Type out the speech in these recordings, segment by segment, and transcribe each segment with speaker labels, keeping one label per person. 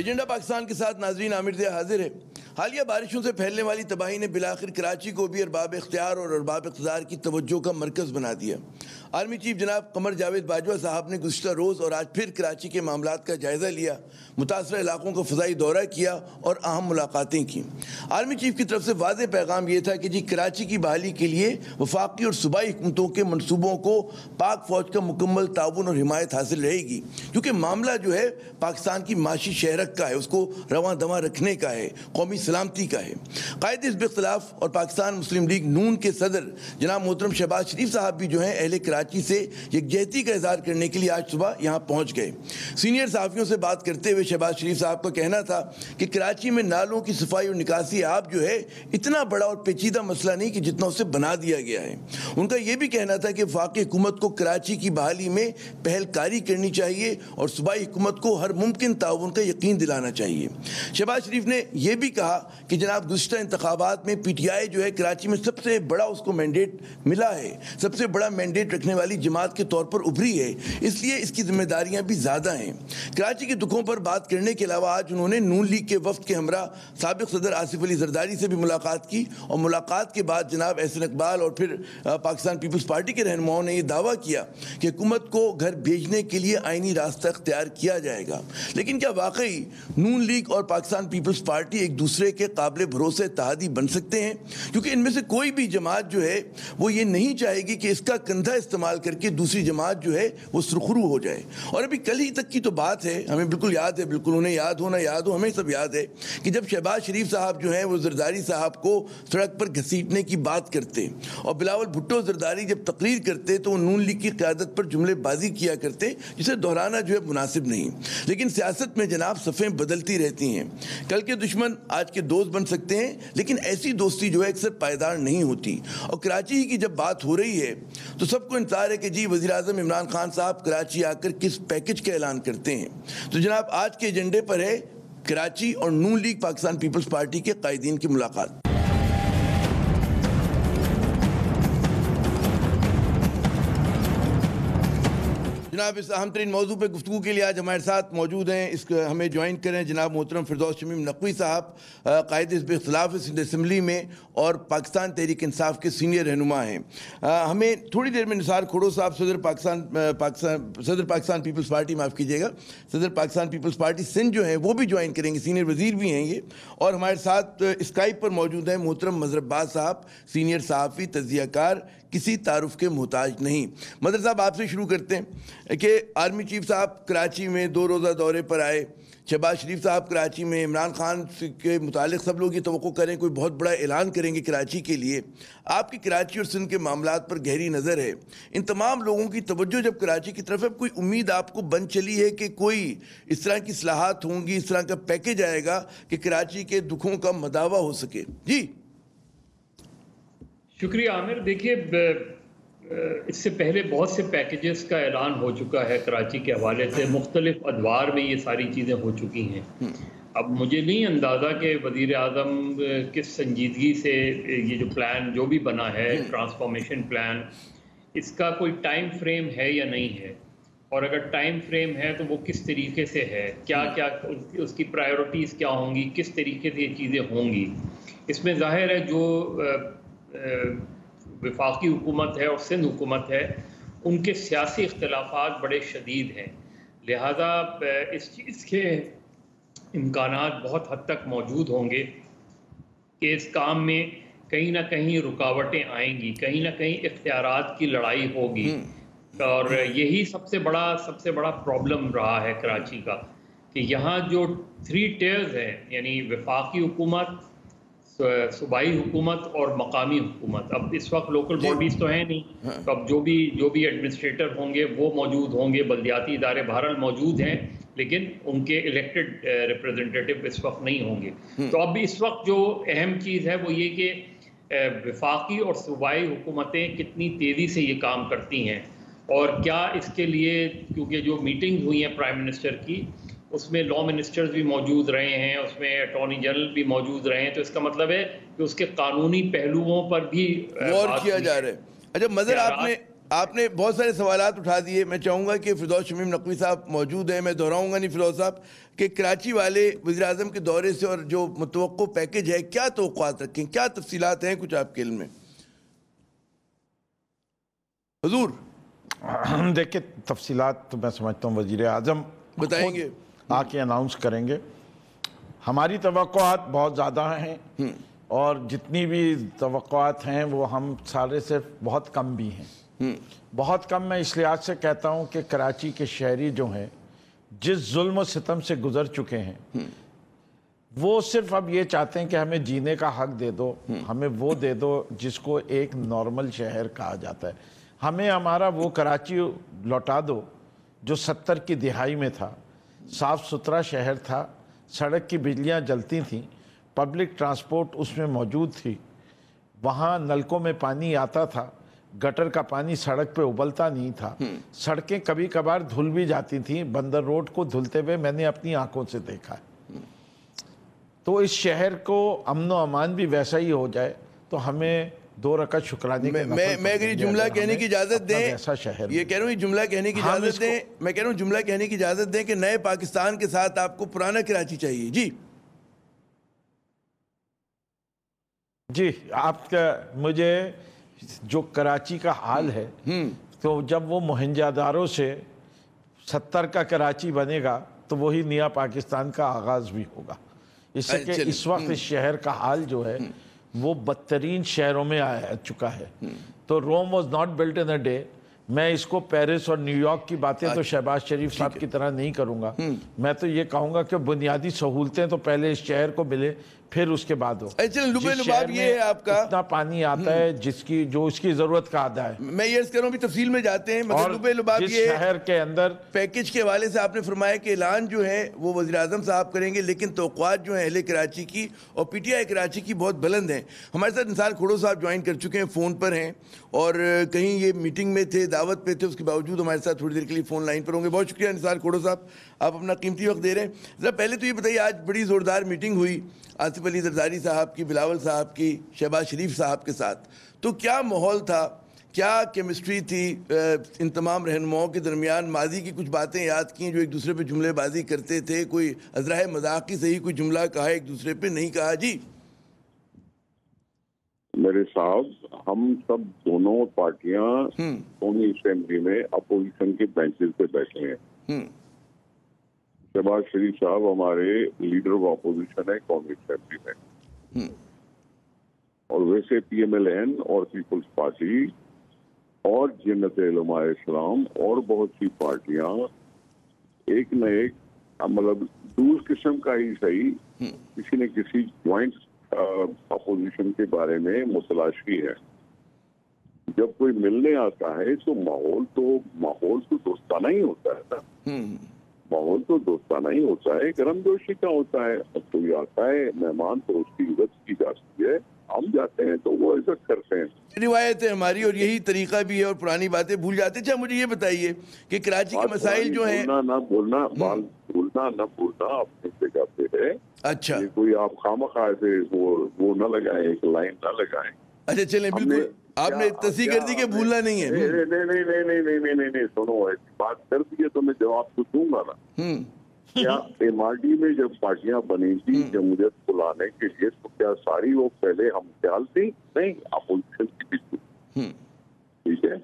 Speaker 1: Agenda Pakistan کے ساتھ ناظرین عامر دیا حاضر ہے۔ حالیہ بارشوں سے پھیلنے والی تباہی نے بالآخر کراچی کو بھی ارباب اختیار اور ارباب اقتدار کی توجہ کا مرکز بنا دیا۔ آرمی چیف جناب قمر جاوید باجوہ صاحب نے گزشتہ روز اور آج پھر کراچی کے معاملات کا جائزہ لیا، متاثرہ علاقوں کا فضائی دورہ کیا اور اہم ملاقاتیں کی۔ آرمی چیف کی طرف سے واضح پیغام یہ تھا کہ جی کراچی کی بحالی کے لیے وفاقی اور صوبائی حکومتوں کے منصوبوں کو پاک فوج کا مکمل تعاون اور حمایت حاصل رہے گی، کیونکہ معاملہ جو ہے پاکستان کی معاشی شہرت کا ہے، اس کو رواں دواں رکھنے کا ہے، قومی سلامتی کا ہے۔ قائد حزب اختلاف اور پاکستان مسلم لیگ نون کے صدر جناب محترم شہباز شریف صاحب بھی جو ہیں اہل کراچی سے یکجہتی کا اظہار کرنے کے لیے آج صبح یہاں پہنچ گئے۔ سینئر صحافیوں سے بات کرتے ہوئے شہباز شریف صاحب کا کہنا تھا کہ کراچی میں نالوں کی صفائی اور نکاسی آب جو ہے اتنا بڑا اور پیچیدہ مسئلہ نہیں کہ جتنا اسے بنا دیا گیا ہے۔ ان کا یہ بھی کہنا تھا کہ وفاقی حکومت کو کراچی کی بحالی میں پہل کاری کرنی چاہیے اور صوبائی حکومت کو ہر ممکن تعاون کا یقین دلانا چاہیے۔ شہباز شریف نے یہ بھی کہا کہ جناب گزشتہ انتخابات میں پی ٹی آئی جو ہے کراچی میں سب سے بڑا اس کو مینڈیٹ ملا ہے، سب سے بڑا مینڈیٹ رکھنے والی جماعت کے طور پر ابھری ہے، اس لیے اس کی ذمہ داریاں بھی زیادہ ہیں۔ کراچی کے دکھوں پر بات کرنے کے علاوہ آج انہوں نے نون لیگ کے وفد کے ہمراہ سابق صدر آصف علی زرداری سے بھی ملاقات کی، اور ملاقات کے بعد جناب احسن اقبال اور پھر پاکستان پیپلز پارٹی کے رہنماؤں نے یہ دعویٰ کیا کہ حکومت کو گھر بھیجنے کے لیے آئینی راستہ اختیار کیا جائے گا۔ لیکن کیا واقعی نون لیگ اور پاکستان پیپلز پارٹی ایک دوسرے کے قابل بھروسے اتحادی بن سکتے ہیں؟ کیونکہ ان میں سے کوئی بھی جماعت جو ہے وہ یہ نہیں چاہے گی کہ اس کا کندھا استعمال کر کے دوسری جماعت جو ہے وہ سرخرو ہو جائے۔ اور ابھی کل ہی تک کی تو بات ہے، ہمیں بالکل یاد ہے، بالکل انہیں یاد ہو نہ یاد ہو، ہمیں سب یاد ہے کہ جب شہباز شریف صاحب جو ہیں وہ زرداری صاحب کو سڑک پر گھسیٹنے کی بات کرتے اور بلاول بھٹو زرداری جب تقریر کرتے تو وہ نون لیگ کی قیادت پر جملے بازی کیا کرتے، جسے دہرانا جو ہے مناسب نہیں۔ لیکن سیاست میں جناب صفیں بدلتی رہتی ہیں، کل کے دشمن آج کے دوست بن سکتے ہیں، لیکن ایسی دوستی جو ہے اکثر پائیدار نہیں ہوتی۔ اور کراچی ہی کی جب بات ہو رہی ہے تو سب کو انتظار ہے کہ جی وزیر اعظم عمران خان صاحب کراچی آ کر کس پیکج کا اعلان کرتے ہیں۔ تو جناب آج کے ایجنڈے پر ہے کراچی اور نون لیگ پاکستان پیپلز پارٹی کے قائدین کی ملاقات۔ جناب اس اہم ترین موضوع پہ گفتگو کے لیے آج ہمارے ساتھ موجود ہیں، ہمیں جوائن کریں جناب محترم فردوس شمیم نقوی صاحب، قائد حزب اختلاف سندھ اسمبلی میں اور پاکستان تحریک انصاف کے سینئر رہنما ہیں۔ ہمیں تھوڑی دیر میں نثار کھوڑو صاحب صدر پاکستان پیپلز پارٹی، معاف کیجیے گا، صدر پاکستان پیپلز پارٹی سندھ جو ہیں وہ بھی جوائن کریں گے، سینئر وزیر بھی ہیں یہ، اور ہمارے ساتھ اسکائپ پر موجود ہیں محترم مظہر عباس صاحب، سینئر صحافی، تجزیہ کار، کسی تعارف کے محتاج نہیں۔ مظہر صاحب آپ سے شروع کرتے ہیں کہ آرمی چیف صاحب کراچی میں 2 روزہ دورے پر آئے، شہباز شریف صاحب کراچی میں، عمران خان کے متعلق سب لوگ یہ توقع کریں کوئی بہت بڑا اعلان کریں گے کراچی کے لیے۔ آپ کی کراچی اور سندھ کے معاملات پر گہری نظر ہے، ان تمام لوگوں کی توجہ جب کراچی کی طرف ہے، کوئی امید آپ کو بن چلی ہے کہ کوئی اس طرح کی اصلاحات ہوں گی، اس طرح کا پیکج آئے گا کہ کراچی کے دکھوں کا مداوع ہو سکے؟ جی
Speaker 2: شکریہ عامر۔ دیکھیے اس سے پہلے بہت سے پیکیجز کا اعلان ہو چکا ہے کراچی کے حوالے سے، مختلف ادوار میں یہ ساری چیزیں ہو چکی ہیں۔ اب مجھے نہیں اندازہ کہ وزیر اعظم کس سنجیدگی سے یہ جو پلان جو بھی بنا ہے ٹرانسفارمیشن پلان، اس کا کوئی ٹائم فریم ہے یا نہیں ہے، اور اگر ٹائم فریم ہے تو وہ کس طریقے سے ہے، کیا کیا اس کی پرائیورٹیز کیا ہوں گی، کس طریقے سے یہ چیزیں ہوں گی۔ اس میں ظاہر ہے جو وفاقی حکومت ہے اور سندھ حکومت ہے ان کے سیاسی اختلافات بڑے شدید ہیں، لہذا اس چیز کے امکانات بہت حد تک موجود ہوں گے کہ اس کام میں کہیں نہ کہیں رکاوٹیں آئیں گی، کہیں نہ کہیں اختیارات کی لڑائی ہوگی، اور یہی سب سے بڑا پرابلم رہا ہے کراچی کا کہ یہاں جو 3 ٹیئرز ہیں، یعنی وفاقی حکومت، صوبائی حکومت اور مقامی حکومت۔ اب اس وقت لوکل باڈیز تو ہیں نہیں، تو اب جو بھی ایڈمنسٹریٹر ہوں گے وہ موجود ہوں گے، بلدیاتی ادارے بہرحال موجود ہیں، لیکن ان کے الیکٹڈ ریپرزنٹیٹو اس وقت نہیں ہوں گے۔ تو اب اس وقت جو اہم چیز ہے وہ یہ کہ وفاقی اور صوبائی حکومتیں کتنی تیزی سے یہ کام کرتی ہیں، اور کیا اس کے لیے، کیونکہ جو میٹنگ ہوئی ہیں پرائم منسٹر کی اس میں لا منسٹرز بھی موجود رہے ہیں، اس میں اٹارنی جنرل بھی موجود رہے ہیں، تو اس کا مطلب ہے کہ اس کے قانونی پہلوؤں پر بھی
Speaker 1: غور کیا جا رہا ہے۔ اچھا مظہر، آپ نے آپ نے بہت سارے سوالات اٹھا دیے. میں چاہوں گا کہ فردوس شمیم نقوی صاحب موجود ہیں. میں دہراؤں گا نہیں فردوس صاحب کہ کراچی والے وزیر اعظم کے دورے سے اور جو متوقع پیکج ہے کیا توقعات رکھیں, کیا تفصیلات ہیں کچھ آپ کے علم میں حضور؟
Speaker 3: دیکھیں تفصیلات تو میں سمجھتا ہوں وزیر اعظم
Speaker 1: بتائیں گے,
Speaker 3: آ کے اناؤنس کریں گے. ہماری توقعات بہت زیادہ ہیں اور جتنی بھی توقعات ہیں وہ ہم سارے سے بہت کم بھی ہیں. بہت کم میں اس لحاظ سے کہتا ہوں کہ کراچی کے شہری جو ہیں جس ظلم و ستم سے گزر چکے ہیں وہ صرف اب یہ چاہتے ہیں کہ ہمیں جینے کا حق دے دو, ہمیں وہ دے دو جس کو ایک نارمل شہر کہا جاتا ہے. ہمیں ہمارا وہ کراچی لوٹا دو جو 70 کی دہائی میں تھا. صاف ستھرا شہر تھا, سڑک کی بجلیاں جلتی تھیں, پبلک ٹرانسپورٹ اس میں موجود تھی, وہاں نلکوں میں پانی آتا تھا, گٹر کا پانی سڑک پہ ابلتا نہیں تھا, سڑکیں کبھی کبھار دھل بھی جاتی تھیں. بندر روڈ کو دھلتے ہوئے میں نے اپنی آنکھوں سے دیکھا ہے. تو اس شہر کو امن و امان بھی ویسا ہی ہو جائے تو ہمیں 2 رکعت شکرانے کے
Speaker 1: میں اگر یہ جملہ کہنے کی اجازت دیں, یہ کہہ رہا ہوں یہ جملہ کہنے کی اجازت دیں, میں کہہ رہا ہوں جملہ کہنے کی اجازت دیں کہ نئے پاکستان کے ساتھ آپ کو پرانا کراچی چاہیے.
Speaker 3: جی آپ کا مجھے جو کراچی کا حال ہے تو جب وہ موہنجاداروں سے 70 کا کراچی بنے گا تو وہی نیا پاکستان کا آغاز بھی ہوگا. اس سے کہ اس وقت اس شہر کا حال جو ہے وہ بدترین شہروں میں آ چکا ہے. تو Rome was not built in a day. میں اس کو پیرس اور نیو یارک کی باتیں تو شہباز شریف صاحب کی طرح نہیں کروں گا. میں تو یہ کہوں گا کہ بنیادی سہولتیں تو پہلے اس شہر کو ملے پھر اس کے بعد ہو. اتنا پانی آتا ہے جو اس کی ضرورت کا آدھا ہے.
Speaker 1: میں یہ عرض کر رہا ہوں بھی تفصیل میں جاتے ہیں, مگر لبے لباب
Speaker 3: یہ شہر کے اندر
Speaker 1: پیکج کے حوالے سے آپ نے فرمایا کہ اعلان جو ہے وہ وزیر اعظم صاحب کریں گے, لیکن توقعات جو ہیں اہل کراچی کی اور پی ٹی آئی کراچی کی بہت بلند ہیں. ہمارے ساتھ نثار کھوڑو صاحب جوائن کر چکے ہیں, فون پر ہیں اور کہیں یہ میٹنگ میں تھے, دعوت پہ تھے, اس کے باوجود ہمارے ساتھ تھوڑی دیر کے لیے فون لائن پر ہوں گے. بہت شکریہ نثار کھوڑو صاحب, آپ اپنا قیمتی وقت دے رہے ہیں. ذرا پہلے تو یہ بتائیے, آج بڑی زوردار میٹنگ ہوئی آصف علی زرداری صاحب کی, بلاول صاحب کی, شہباز شریف صاحب کے ساتھ, تو کیا ماحول تھا, کیا کیمسٹری تھی ان تمام رہنماؤں کے درمیان؟ ماضی کی کچھ باتیں یاد کی جو ایک دوسرے پہ جملے بازی کرتے تھے, کوئی ازراہ مذاق کی صحیح کوئی جملہ کہا ایک دوسرے پہ نہیں کہا؟ جی
Speaker 4: میرے صاحب, ہم سب دونوں پارٹیاں قومی اسمبلی میں اپوزیشن کے بینچز پہ بیٹھے ہیں. شہباز شریف صاحب ہمارے لیڈر آف اپوزیشن ہے قومی اسمبلی میں, اور ویسے پی ایم ایل این اور پیپلز پارٹی اور جمعیت علماء اسلام اور بہت سی پارٹیاں ایک نہ ایک مطلب دوسر قسم کا ہی صحیح کسی نہ کسی جوائنٹ اپوزیشن کے بارے میں متلاشی ہے. جب کوئی ملنے آتا ہے تو ماحول تو دوستانہ ہی ہوتا ہے نا, ماحول تو دوستانہ ہی ہوتا ہے, گرم جوشی کا ہوتا ہے. اب کوئی آتا ہے مہمان تو اس کی عزت کی جاتی ہے, ہم جاتے ہیں تو وہ عزت کرتے ہیں.
Speaker 1: روایت ہے ہماری اور یہی طریقہ بھی ہے, اور پرانی باتیں بھول جاتے ہیں. اچھا مجھے یہ بتائیے کہ کراچی کے مسائل جو ہیں,
Speaker 4: بولنا نہ بولنا اپنی جگہ پہ ہے.
Speaker 1: اچھا
Speaker 4: کوئی آپ خواہ سے وہ نہ لگائیں, ایک لائن نہ لگائیں.
Speaker 1: اچھا چلیں, بالکل آپ نے تصحیح کر دی کہ بھولنا نہیں ہے.
Speaker 4: نہیں سنو, ایسی بات کر دی ہے تو میں جواب تو دوں گا نا. کیا ایم آر ڈی میں جب پارٹیاں بنی تھی جمہوریت کو لانے کے لیے تو کیا ساری وہ پہلے ہم خیال تھی؟ نہیں, اپوزیشن کی بھی تھی. ٹھیک ہے,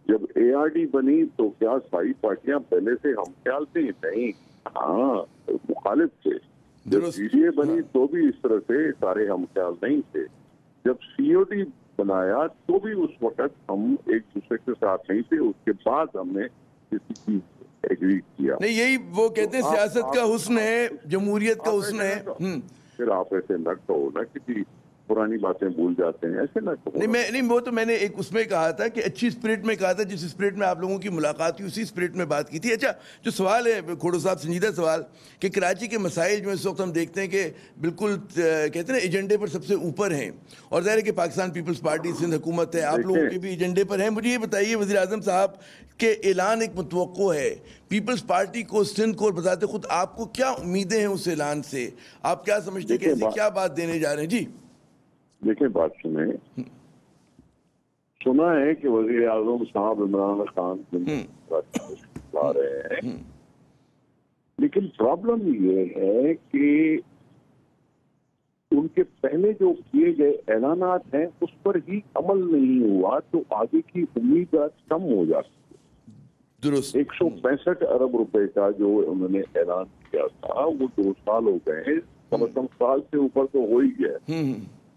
Speaker 4: جب اے آر ڈی بنی تو کیا ساری پارٹیاں پہلے سے ہم خیال تھی؟ نہیں, ہاں مخالف تھے. جب سی ڈی اے بنی تو بھی اس طرح سے سارے ہم خیال نہیں تھے. جب سی او ڈی بنایا تو بھی اس وقت ہم ایک دوسرے کے ساتھ نہیں تھے. اس کے بعد ہم نے کسی کی ایگری کیا.
Speaker 1: نہیں, یہی وہ کہتے ہیں سیاست کا حسن ہے, جمہوریت کا حسن ہے.
Speaker 4: پھر آپ ایسے نہ کہو نا کسی پرانی باتیں بھول جاتے ہیں, ایسے نہ کہو.
Speaker 1: نہیں وہ تو میں نے ایک اس میں کہا تھا کہ اچھی اسپرٹ میں کہا تھا, جس اسپرٹ میں آپ لوگوں کی ملاقات ہوئی اسی اسپرٹ میں بات کی تھی. اچھا جو سوال ہے کھوڑو صاحب, سنجیدہ سوال, کہ کراچی کے مسائل جو اس وقت ہم دیکھتے ہیں کہ بالکل کہتے ہیں نا ایجنڈے پر سب سے اوپر ہیں, اور ظاہر ہے کہ پاکستان پیپلز پارٹی سندھ حکومت ہے, آپ لوگوں کے بھی ایجنڈے پر ہیں. مجھے یہ بتائیے وزیر اعظم صاحب کہ اعلان ایک متوقع ہے پیپلز پارٹی کو, سندھ کو, اور بذات خود آپ کو کیا امیدیں ہیں اس اعلان سے؟ آپ کیا سمجھتے ہیں کہ ایسی کیا بات دینے جا رہے ہیں؟ جی
Speaker 4: دیکھیں بات سنیں, سنا ہے کہ وزیر اعظم صاحب عمران خان لا رہے ہیں، لیکن پرابلم یہ ہے کہ ان کے پہلے جو کیے گئے اعلانات ہیں اس پر ہی عمل نہیں ہوا تو آگے کی امیدات کم ہو جاتی ہے.
Speaker 1: درست.
Speaker 4: 165 ارب روپے کا جو انہوں نے اعلان کیا تھا وہ 2 سال ہو گئے ہیں، کم از کم سال سے اوپر تو ہو ہی گیا،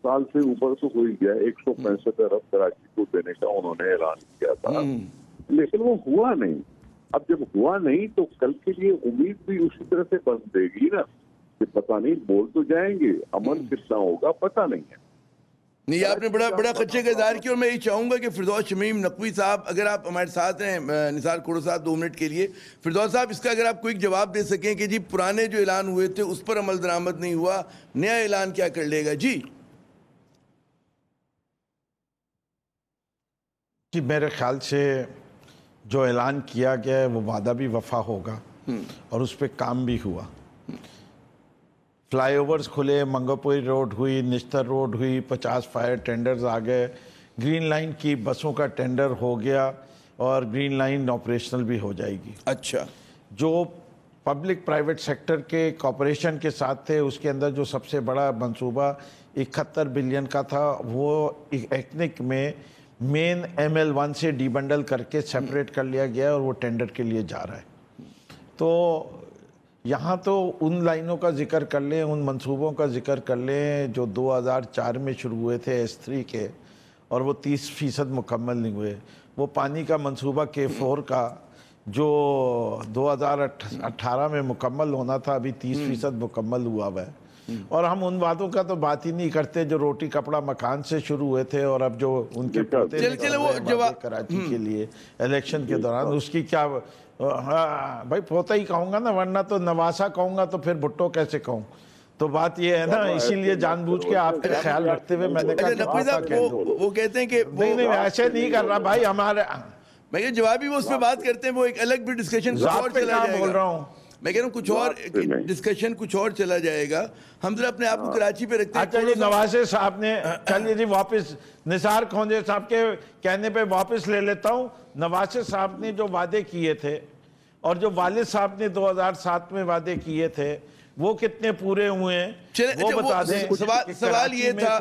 Speaker 4: سال سے اوپر تو ہو ہی گیا. 165 ارب کراچی کو دینے کا انہوں نے اعلان کیا تھا، لیکن وہ ہوا نہیں. اب جب ہوا نہیں تو کل کے لیے امید بھی اسی طرح سے بندے گی نا کہ پتہ نہیں بول تو جائیں گے، عمل کتنا ہوگا پتہ نہیں ہے.
Speaker 1: نہیں، آپ نے بڑا خدشے کا اظہار کیا، اور میں یہ چاہوں گا کہ فردوس شمیم نقوی صاحب اگر آپ ہمارے ساتھ ہیں، نثار کھوڑا صاحب 2 منٹ کے لیے. فردوس صاحب اس کا اگر آپ کوئی جواب دے سکیں کہ جی پرانے جو اعلان ہوئے تھے اس پر عمل درآمد نہیں ہوا، نیا اعلان کیا کر لے گا؟ جی
Speaker 3: میرے خیال سے جو اعلان کیا گیا ہے وہ وعدہ بھی وفا ہوگا اور اس پہ کام بھی ہوا. فلائی اوورز کھلے، منگوپوری روڈ ہوئی، نشتر روڈ ہوئی، 50 فائر ٹینڈرز آ گئے، گرین لائن کی بسوں کا ٹینڈر ہو گیا اور گرین لائن آپریشنل بھی ہو جائے گی.
Speaker 1: اچھا،
Speaker 3: جو پبلک پرائیویٹ سیکٹر کے کوپریشن کے ساتھ تھے اس کے اندر جو سب سے بڑا منصوبہ 71 بلین کا تھا وہ ایکنک میں مین ML1 سے ڈی بنڈل کر کے سیپریٹ کر لیا گیا اور وہ ٹینڈر کے لیے جا رہا ہے. تو یہاں تو ان لائنوں کا ذکر کر لیں، ان منصوبوں کا ذکر کر لیں جو 2004 میں شروع ہوئے تھے S3 کے اور وہ 30% مکمل نہیں ہوئے. وہ پانی کا منصوبہ K4 کا جو 2018 میں مکمل ہونا تھا ابھی 30% مکمل ہوا ہے. اور ہم ان وعدوں کا تو بات ہی نہیں کرتے جو روٹی کپڑا مکان سے شروع ہوئے تھے اور اب جو ان کے پوتے کراچی کے لیے الیکشن کے دوران اس کی کیا. ہاں بھائی پوتا ہی کہوں گا نا، ورنہ تو نواسا کہوں گا تو پھر بھٹو کیسے کہوں. تو بات یہ ہے نا، اسی لیے جان بوجھ کے آپ کا خیال رکھتے ہوئے میں نے کہا
Speaker 1: وہ کہتے ہیں کہ
Speaker 3: نہیں ایسے نہیں کر رہا بھائی. ہمارے
Speaker 1: میں کہ جوابی وہ اس پہ بات کرتے ہیں، وہ ایک الگ بھی ڈسکشن
Speaker 3: بول رہا ہوں.
Speaker 1: میں کہہ رہا ہوں کچھ اور ڈسکشن کچھ اور چلا جائے گا. ہم ذرا اپنے آپ کو کراچی پہ رکھتے ہیں.
Speaker 3: اچھا جی، نواسے صاحب نے چلیے جی واپس نثار کھونجے صاحب کے کہنے پہ واپس لے لیتا ہوں. نواسے صاحب نے جو وعدے کیے تھے اور جو والد صاحب نے 2007 میں وعدے کیے تھے وہ کتنے پورے ہوئے ہیں وہ بتا دیں.
Speaker 1: سوال یہ تھا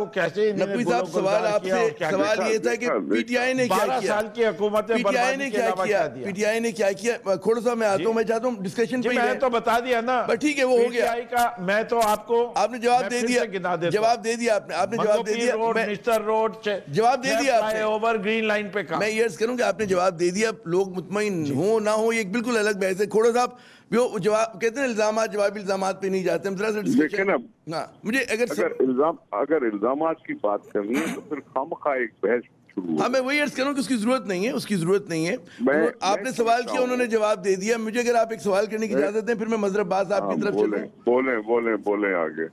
Speaker 1: نقوی صاحب، سوال آپ سے سوال یہ تھا کہ پی ٹی آئی نے کیا کیا،
Speaker 3: 12 سال کی حکومت
Speaker 1: پی ٹی آئی نے کیا کیا، پی ٹی آئی نے کیا کیا. کھوڑا صاحب میں آتا ہوں، میں چاہتا ہوں ڈسکشن پہ
Speaker 3: میں نے تو بتا دیا نا.
Speaker 1: ٹھیک ہے، وہ ہو گیا.
Speaker 3: میں تو آپ کو
Speaker 1: آپ نے جواب دے دیا، جواب دے دیا آپ نے جواب دے دیا.
Speaker 3: مسٹر روڈ
Speaker 1: جواب دے دیا آپ نے
Speaker 3: اوور گرین لائن پہ کام.
Speaker 1: میں یہ عرض کروں کہ آپ نے جواب دے دیا، لوگ مطمئن ہوں نہ ہوں یہ ایک بالکل الگ بحث ہے. کھوڑا صاحب وہ جواب کہتے ہیں الزامات جوابی الزامات پہ نہیں جاتے. ہم ذرا سا مجھے
Speaker 4: اگر الزامات کی بات کرنی ہے تو پھر خامخواہ ایک بحث شروع.
Speaker 1: ہاں میں وہی عرض کروں کہ اس کی ضرورت نہیں ہے، اس کی ضرورت نہیں ہے. آپ نے سوال کیا، انہوں نے جواب دے دیا. مجھے اگر آپ ایک سوال کرنے کی اجازت دیں پھر میں مظہر عباس آپ کی طرف چلوں.
Speaker 4: بولیں آگے.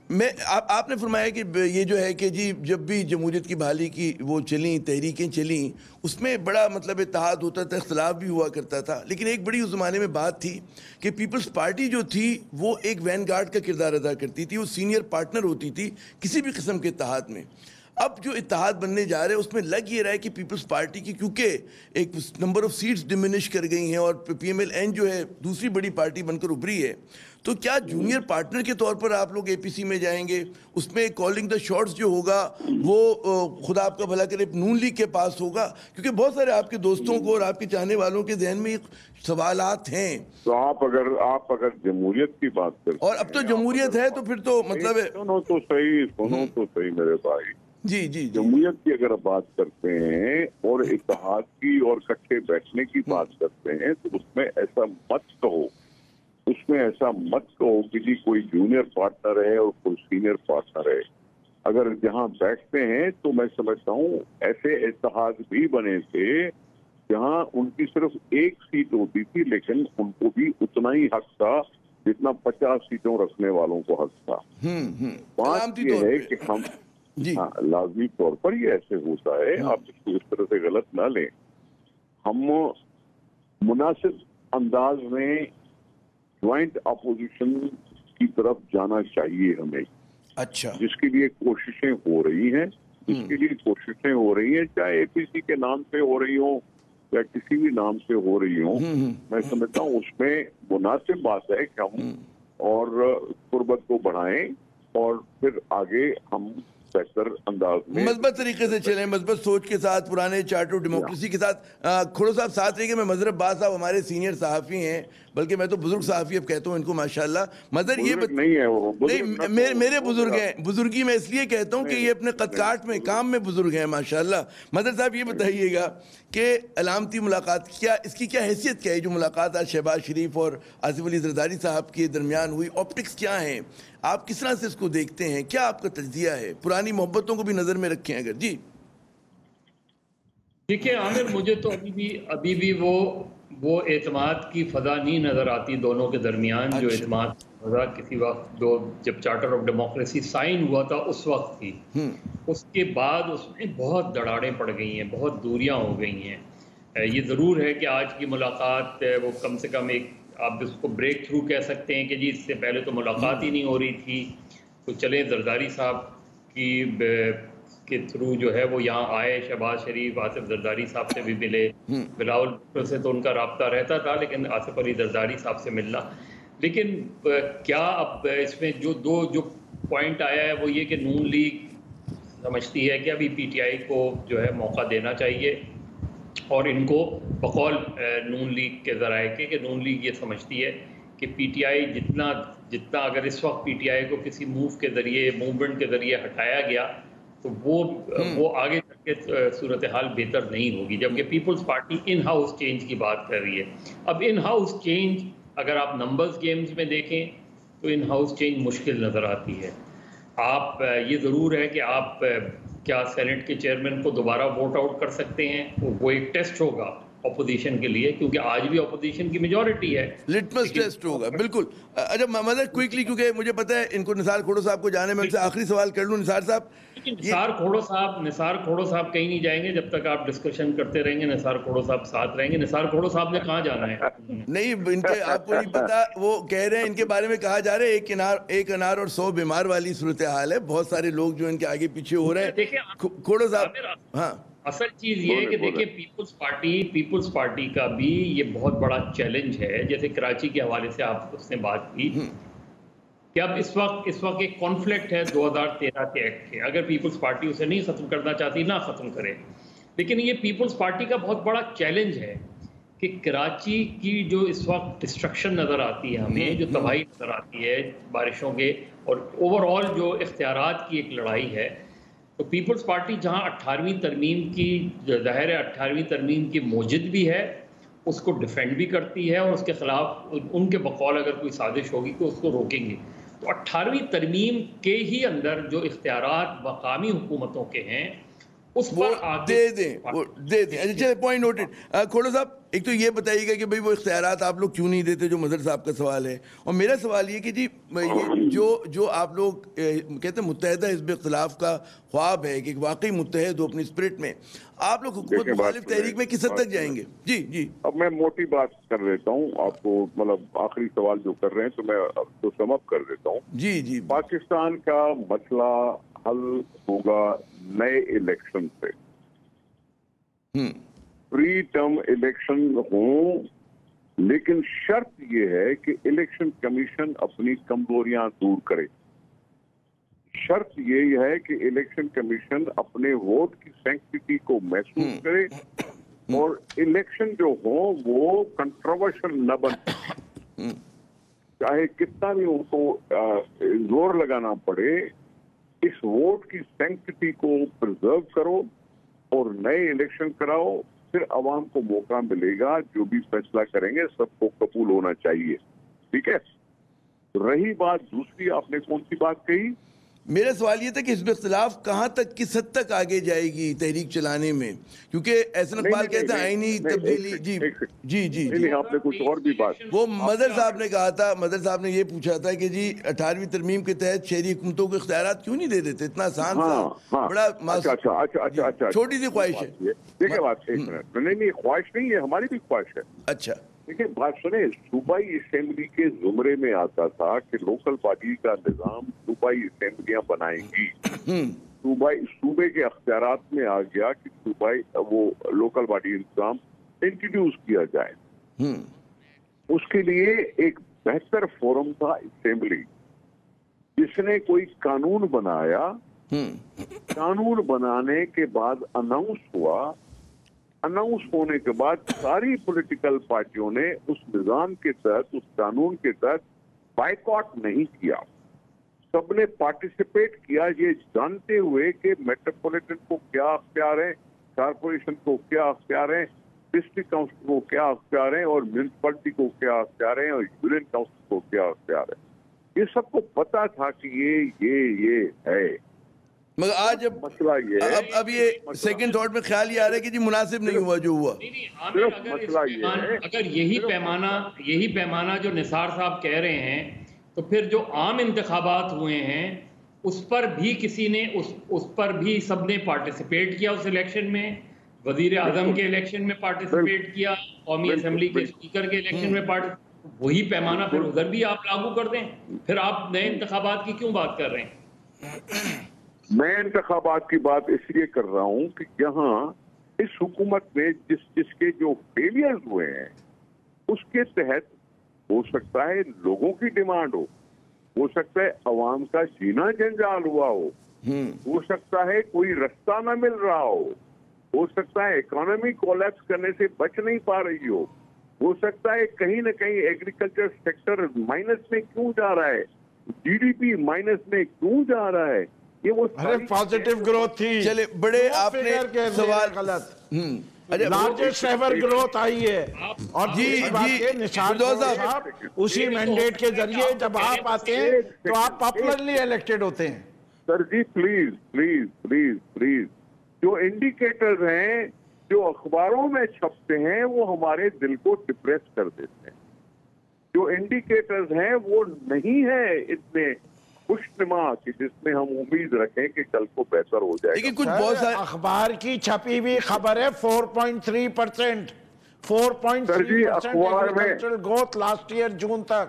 Speaker 1: آپ نے فرمایا کہ یہ جو ہے کہ جی جب بھی جمہوریت کی بحالی کی وہ چلیں تحریکیں چلیں اس میں بڑا مطلب اتحاد ہوتا تھا، اختلاف بھی ہوا کرتا تھا، لیکن ایک بڑی اس زمانے میں بات تھی کہ پیپلز پارٹی جو تھی وہ ایک وین گارڈ کا کردار ادا کرتی تھی، وہ سینئر پارٹنر ہوتی تھی کسی بھی قسم کے اتحاد میں. اب جو اتحاد بننے جا رہے ہیں اس میں لگ یہ رہا ہے کہ پیپلز پارٹی کی کیونکہ ایک نمبر آف سیٹس ڈیمینش کر گئی ہیں اور PMLN جو ہے دوسری بڑی پارٹی بن کر ابھری ہے، تو کیا جونیئر پارٹنر کے طور پر آپ لوگ APC میں جائیں گے؟ اس میں کالنگ دا شاٹس جو ہوگا وہ خدا آپ کا بھلا کرے نون لیگ کے پاس ہوگا، کیونکہ بہت سارے آپ کے دوستوں کو اور آپ کے چاہنے والوں کے ذہن میں سوالات ہیں.
Speaker 4: تو آپ اگر جمہوریت کی بات کرتے
Speaker 1: اور اب تو جمہوریت ہے تو پھر تو مطلب ہے
Speaker 4: سنو تو صحیح میرے بھائی.
Speaker 1: جی
Speaker 4: جمہوریت کی اگر بات کرتے ہیں اور اتحاد کی اور کٹھے بیٹھنے کی بات کرتے ہیں تو اس میں ایسا مت کہو کہ جی کوئی جونیئر پارٹنر ہے اور کوئی سینئر پارٹنر ہے. اگر جہاں بیٹھتے ہیں تو میں سمجھتا ہوں ایسے اتحاد بھی بنے تھے جہاں ان کی صرف ایک سیٹ ہوتی تھی لیکن ان کو بھی اتنا ہی حق تھا جتنا 50 سیٹوں رکھنے والوں کو حق تھا. بات یہ ہے کہ ہم لازمی طور پر یہ ایسے ہوتا ہے، آپ اس کو اس طرح سے غلط نہ لیں. ہم مناسب انداز میں جوائنٹ اپوزیشن کی طرف جانا چاہیے ہمیں،
Speaker 1: اچھا،
Speaker 4: جس کے لیے کوششیں ہو رہی ہیں. اس کے لیے کوششیں ہو رہی ہیں, چاہے APC کے نام سے ہو رہی ہوں یا کسی بھی نام سے ہو رہی ہوں. میں سمجھتا ہوں اس میں مناسب بات ہے کہ ہم اور قربت کو بڑھائیں اور پھر آگے ہم بہتر انداز میں
Speaker 1: مثبت طریقے سے چلیں, مثبت سوچ کے ساتھ, پرانے چارٹر ڈیموکریسی کے ساتھ. کھڑو صاحب ساتھ رہیے. میں مظہر عباس صاحب ہمارے سینئر صحافی ہیں, بلکہ میں تو بزرگ صحافی اب کہتا ہوں ان کو ماشاءاللہ. مظہر یہ
Speaker 4: نہیں ہے وہ
Speaker 1: نہیں, میرے بزرگ ہیں. بزرگی میں اس لیے کہتا ہوں کہ یہ اپنے قد کاٹ میں کام میں بزرگ ہیں ماشاءاللہ. مظہر صاحب یہ بتائیے گا کہ علامتی ملاقات کیا, اس کی کیا حیثیت کیا ہے جو ملاقات آج شہباز شریف اور آصف علی زرداری صاحب کے درمیان ہوئی؟ آپٹکس کیا ہیں, آپ کس طرح سے اس کو دیکھتے ہیں, کیا آپ کا تجزیہ ہے؟ پرانی محبتوں کو بھی نظر میں رکھیں اگر. جی
Speaker 2: دیکھیے عامر, مجھے تو ابھی بھی وہ اعتماد کی فضا نہیں نظر آتی دونوں کے درمیان. جو اعتماد فضا کسی وقت جب چارٹر آف ڈیموکریسی سائن ہوا تھا اس وقت تھی, اس کے بعد اس میں بہت دراڑیں پڑ گئی ہیں, بہت دوریاں ہو گئی ہیں. یہ ضرور ہے کہ آج کی ملاقات وہ کم سے کم ایک, آپ اس کو بریک تھرو کہہ سکتے ہیں کہ جی اس سے پہلے تو ملاقات ہی نہیں ہو رہی تھی, تو چلیں زرداری صاحب کے تھرو جو ہے وہ یہاں آئے, شہباز شریف آصف زرداری صاحب سے بھی ملے. بلاول بھٹو سے تو ان کا رابطہ رہتا تھا, لیکن آصف علی زرداری صاحب سے ملنا. لیکن کیا اب اس میں جو پوائنٹ آیا ہے وہ یہ کہ نون لیگ سمجھتی ہے کہ ابھی PTI کو جو ہے موقع دینا چاہیے, اور ان کو بقول نون لیگ کے ذرائع کے کہ نون لیگ یہ سمجھتی ہے کہ PTI جتنا اگر اس وقت PTI کو کسی موومنٹ کے ذریعے ہٹایا گیا تو وہ آگے چل کے صورتحال بہتر نہیں ہوگی. جبکہ Peoples Party in house change کی بات کر رہی ہے. اب ان ہاؤس چینج اگر آپ نمبرز گیمز میں دیکھیں تو ان ہاؤس چینج مشکل نظر آتی ہے. آپ یہ ضرور ہے کہ آپ کیا سینٹ کے چیئرمین کو دوبارہ ووٹ آؤٹ کر سکتے ہیں, وہ ایک ٹیسٹ ہوگا اپوزیشن کے لیے, کیونکہ آج بھی اپوزیشن کی میجورٹی ہے.
Speaker 1: لٹمس ٹیسٹ ہوگا بالکل. اچھا مطلب کوئکلی, کیونکہ مجھے پتا ہے ان کو نثار کھوڑو صاحب کو جانے میں, ان سے آخری سوال کر لوں. نثار صاحب,
Speaker 2: نثار کھوڑو صاحب کہیں نہیں جائیں گے جب تک آپ ڈسکشن کرتے رہیں گے. نثار کھوڑو صاحب ساتھ رہیں گے. نثار کھوڑو صاحب نے کہاں جانا ہے؟
Speaker 1: نہیں, ان کے آپ کو نہیں پتا, وہ کہہ رہے ہیں ان کے بارے میں کہا جا رہا ہے ایک انار اور 100 بیمار والی صورتحال ہے. بہت سارے لوگ جو ان کے آگے پیچھے ہو رہے ہیں. کھوڑو صاحب, ہاں
Speaker 2: اصل چیز یہ ہے کہ دیکھیں پیپلز پارٹی کا بھی یہ بہت بڑا چیلنج ہے. جیسے کراچی کے حوالے سے آپ اس نے بات کی کہ اب اس وقت ایک کانفلکٹ ہے 2013 کے ایکٹ کے. اگر پیپلز پارٹی اسے نہیں ختم کرنا چاہتی نہ ختم کرے, لیکن یہ پیپلز پارٹی کا بہت بڑا چیلنج ہے کہ کراچی کی جو اس وقت ڈسٹرکشن نظر آتی ہے ہمیں, جو تباہی نظر آتی ہے بارشوں کے, اور اوور آل جو اختیارات کی ایک لڑائی ہے, تو پیپلز پارٹی جہاں 18ویں ترمیم کی ظاہر ہے 18ویں ترمیم کی موجد بھی ہے, اس کو ڈیفینڈ بھی کرتی ہے, اور اس کے خلاف ان کے بقول اگر کوئی سازش ہوگی تو اس کو روکیں گے. تو 18ویں ترمیم کے ہی اندر جو اختیارات مقامی حکومتوں کے ہیں اس پر
Speaker 1: دے دیں. اچھا, پوائنٹ نوٹڈ. کھوڑو صاحب, ایک تو یہ بتائیے گا کہ بھئی وہ اختیارات آپ لوگ کیوں نہیں دیتے, جو مظہر صاحب کا سوال ہے. اور میرا سوال یہ کہ جی جو آپ لوگ کہتے ہیں متحدہ حزب اختلاف کا خواب ہے کہ واقعی متحد ہو اپنی اسپرٹ میں, آپ لوگ حکومت مخالف تحریک میں کس حد تک جائیں گے؟ جی
Speaker 4: اب میں موٹی بات کر دیتا ہوں آپ کو, مطلب آخری سوال جو کر رہے ہیں تو میں اب تو سم اپ کر دیتا ہوں.
Speaker 1: جی
Speaker 4: پاکستان کا مسئلہ حل ہوگا نئے الیکشن سے. پری ٹرم الیکشن ہوں, لیکن شرط یہ ہے کہ الیکشن کمیشن اپنی کمزوریاں دور کرے. شرط یہ ہے کہ الیکشن کمیشن اپنے ووٹ کی سینکٹیٹی کو محسوس کرے, اور الیکشن جو ہوں وہ کنٹروورشل نہ بن, چاہے کتنا بھی ان کو زور لگانا پڑے. اس ووٹ کی سینکٹیٹی کو پرزرو کرو اور نئے الیکشن کراؤ, پھر عوام کو موقع ملے گا, جو بھی فیصلہ کریں گے سب کو قبول ہونا چاہیے. ٹھیک ہے. رہی بات دوسری, آپ نے کون سی بات کہی؟
Speaker 1: میرا سوال یہ تھا کہ حزب اختلاف کہاں تک, کس حد تک آگے جائے گی تحریک چلانے میں, کیونکہ احسن اقبال کہتے ہیں آئینی تبدیلی. جی
Speaker 4: آپ نے کچھ اور بھی بات,
Speaker 1: وہ مظہر صاحب نے کہا تھا, مظہر صاحب نے یہ پوچھا تھا کہ جی 18ویں ترمیم کے تحت شہری حکومتوں کو اختیارات کیوں نہیں دے دیتے, اتنا آسان سا بڑا چھوٹی سی خواہش ہے.
Speaker 4: دیکھیں بات, ایک منٹ, نہیں خواہش نہیں ہے, ہماری بھی خواہش ہے.
Speaker 1: اچھا
Speaker 4: دیکھیں بات سنیں, صوبائی اسمبلی کے زمرے میں آتا تھا کہ لوکل باڈی کا نظام صوبائی اسمبلیاں بنائیں گی. صوبے کے اختیارات میں آ گیا کہ وہ لوکل باڈی انتظام انٹروڈیوس کیا جائے. اس کے لیے ایک بہتر فورم تھا اسمبلی، جس نے کوئی قانون بنایا. قانون بنانے کے بعد اناؤنس ہوا. اناؤنس ہونے کے بعد ساری پولیٹیکل پارٹیوں نے اس نظام کے تحت، اس قانون کے تحت بائیکاٹ نہیں کیا. سب نے پارٹیسپیٹ کیا، یہ جانتے ہوئے کہ میٹروپولیٹن کو کیا اختیار ہے، کارپوریشن کو کیا اختیار ہے، ڈسٹرکٹ کاؤنسل کو کیا اختیار ہے، اور میونسپلٹی کو کیا اختیار ہے، اور یونین کاؤنسل کو کیا اختیار ہے. یہ سب کو پتا تھا کہ یہ ہے.
Speaker 1: مگر آج
Speaker 4: مسئلہ یہ ہے،
Speaker 1: اب یہ سیکنڈ تھاٹ میں خیال یہ آ رہا ہے کہ جی مناسب نہیں ہوا جو ہوا.
Speaker 2: اگر یہی پیمانہ جو نثار صاحب کہہ رہے ہیں، تو پھر جو عام انتخابات ہوئے ہیں اس پر بھی کسی نے اس پر بھی سب نے پارٹیسپیٹ کیا. اس الیکشن میں وزیر اعظم کے الیکشن میں پارٹیسپیٹ کیا، قومی اسمبلی کے اسپیکر کے الیکشن میں وہی پیمانہ پھر ادھر بھی آپ لاگو کر دیں. پھر آپ نئے انتخابات کی کیوں بات کر رہے ہیں؟
Speaker 4: میں انتخابات کی بات اس لیے کر رہا ہوں کہ یہاں اس حکومت میں جس کے جو فیلیئرز ہوئے ہیں اس کے تحت ہو سکتا ہے لوگوں کی ڈیمانڈ ہو سکتا ہے عوام کا جینا جنجال ہوا ہو سکتا ہے کوئی رستہ نہ مل رہا ہو سکتا ہے اکانومی کولیپس کرنے سے بچ نہیں پا رہی ہو سکتا ہے کہیں نہ کہیں ایگریکلچر سیکٹر مائنس میں کیوں جا رہا ہے، جی ڈی پی مائنس میں کیوں جا رہا ہے. یہ وہ
Speaker 3: پازیٹیو گروتھ تھی.
Speaker 1: چلے بڑے آپ نے سوال
Speaker 3: غلط لارجسٹ ایور گروتھ آئی ہے. اور نثار صاحب اسی مینڈیٹ کے ذریعے جب آپ آتے ہیں تو آپ پاپولرلی الیکٹڈ ہوتے ہیں.
Speaker 4: سر جی پلیز پلیز پلیز پلیز، جو انڈیکیٹرز ہیں جو اخباروں میں چھپتے ہیں وہ ہمارے دل کو ڈپریس کر دیتے ہیں. جو انڈیکیٹرز ہیں وہ نہیں ہیں اتنے خوشنما کہ جس میں ہم امید رکھیں کہ کل کو بہتر ہو جائے گا.
Speaker 1: کچھ بہت سارے
Speaker 3: اخبار کی چھپی ہوئی خبر ہے 4.3%. 4.3% گروتھ لاسٹ ایئر جون تک.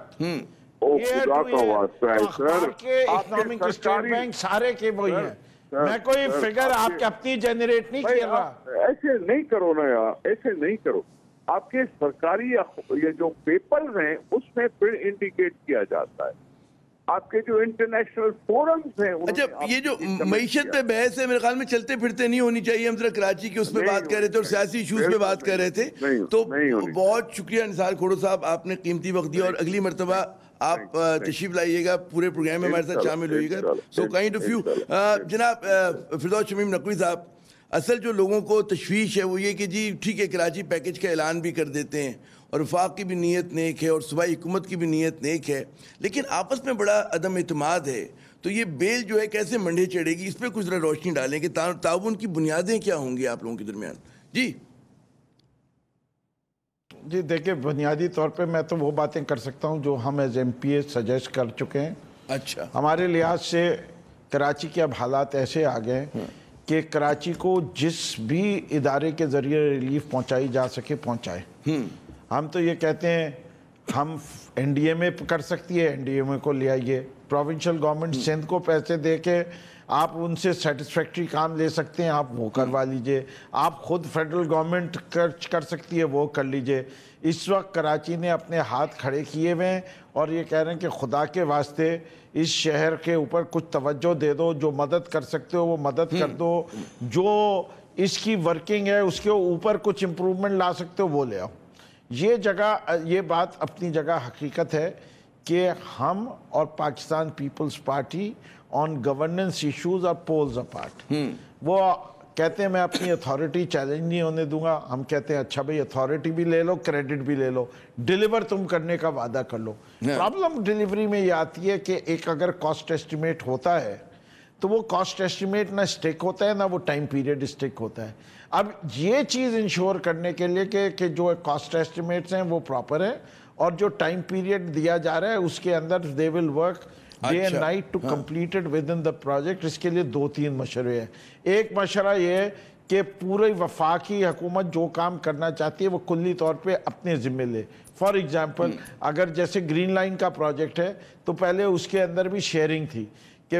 Speaker 4: خدا کا واسطہ ہے سر،
Speaker 3: اکنامک اسٹیٹ بینک سارے کے وہی ہیں. میں کوئی فگر آپ کے اپنی جنریٹ نہیں کر رہا.
Speaker 4: ایسے نہیں کرو نا یار، ایسے نہیں کرو. آپ کے سرکاری یہ جو پیپرز ہیں اس میں پھر انڈیکیٹ کیا جاتا ہے. آپ کے جو انٹرنیشنل فورمز ہیں.
Speaker 1: اچھا یہ جو معیشت پہ بحث ہے میرے خیال میں چلتے پھرتے نہیں ہونی چاہیے. ہم ذرا کراچی کی اس پہ بات کر رہے تھے اور سیاسی ایشوز پہ بات کر رہے تھے. تو بہت شکریہ نثار کھوڑو صاحب، آپ نے قیمتی وقت دیا، اور اگلی مرتبہ آپ تشریف لائیے گا، پورے پروگرام میں ہمارے ساتھ شامل ہوئیے گا. So kind of you. جناب فردوس شمیم نقوی صاحب، اصل جو لوگوں کو تشویش ہے وہ یہ کہ جی ٹھیک ہے کراچی پیکج کا اعلان بھی کر دیتے ہیں اور وفاق کی بھی نیت نیک ہے اور صوبائی حکومت کی بھی نیت نیک ہے، لیکن آپس میں بڑا عدم اعتماد ہے. تو یہ بیل جو ہے کیسے منڈے چڑھے گی، اس پہ کچھ ذرا روشنی ڈالیں کہ تعاون کی بنیادیں کیا ہوں گی آپ لوگوں کے درمیان.
Speaker 3: جی دیکھیں، بنیادی طور پہ میں تو وہ باتیں کر سکتا ہوں جو ہم ایز ایم پی اے سجیسٹ کر چکے ہیں.
Speaker 1: اچھا،
Speaker 3: ہمارے لحاظ سے کراچی کے اب حالات ایسے آ گئے کہ کراچی کو جس بھی ادارے کے ذریعے ریلیف پہنچائی جا سکے پہنچائے. ہم تو یہ کہتے ہیں ہم این ڈی اے میں کر سکتی ہے، این ڈی اے میں کو لے آئیے. پروونشل گورنمنٹ سندھ کو پیسے دے کے آپ ان سے سیٹسفیکٹری کام لے سکتے ہیں، آپ وہ کروا لیجئے. آپ خود فیڈرل گورنمنٹ کر سکتی ہے، وہ کر لیجئے. اس وقت کراچی نے اپنے ہاتھ کھڑے کیے ہوئے ہیں اور یہ کہہ رہے ہیں کہ خدا کے واسطے اس شہر کے اوپر کچھ توجہ دے دو، جو مدد کر سکتے ہو وہ مدد کر دو، جو اس کی ورکنگ ہے اس کے اوپر کچھ امپروومنٹ لا سکتے ہو وہ لے آؤ. یہ بات اپنی جگہ حقیقت ہے کہ ہم اور Pakistan Peoples Party on governance issues اور پولز اپارٹ. وہ کہتے ہیں میں اپنی اتھارٹی چیلنج نہیں ہونے دوں گا. ہم کہتے ہیں اچھا بھئی اتھارٹی بھی لے لو، کریڈٹ بھی لے لو، ڈیلیور تم کرنے کا وعدہ کر لو. پرابلم ڈیلیوری میں یہ آتی ہے کہ ایک اگر کاسٹ ایسٹیمیٹ ہوتا ہے تو وہ کاسٹ ایسٹیمیٹ نہ اسٹک ہوتا ہے نہ وہ ٹائم پیریڈ اسٹک ہوتا ہے. اب یہ چیز انشور کرنے کے لیے کہ جو کاسٹ ایسٹیمیٹس ہیں وہ پراپر ہیں اور جو ٹائم پیریڈ دیا جا رہا ہے اس کے اندر they will work day and night to complete it within the project. اس کے لیے 2-3 مشورے ہیں. ایک مشورہ یہ ہے کہ پورے وفاقی حکومت جو کام کرنا چاہتی ہے وہ کلی طور پہ اپنے ذمہ لے. فار ایگزامپل اگر جیسے گرین لائن کا پروجیکٹ ہے تو پہلے اس کے اندر بھی شیئرنگ تھی کہ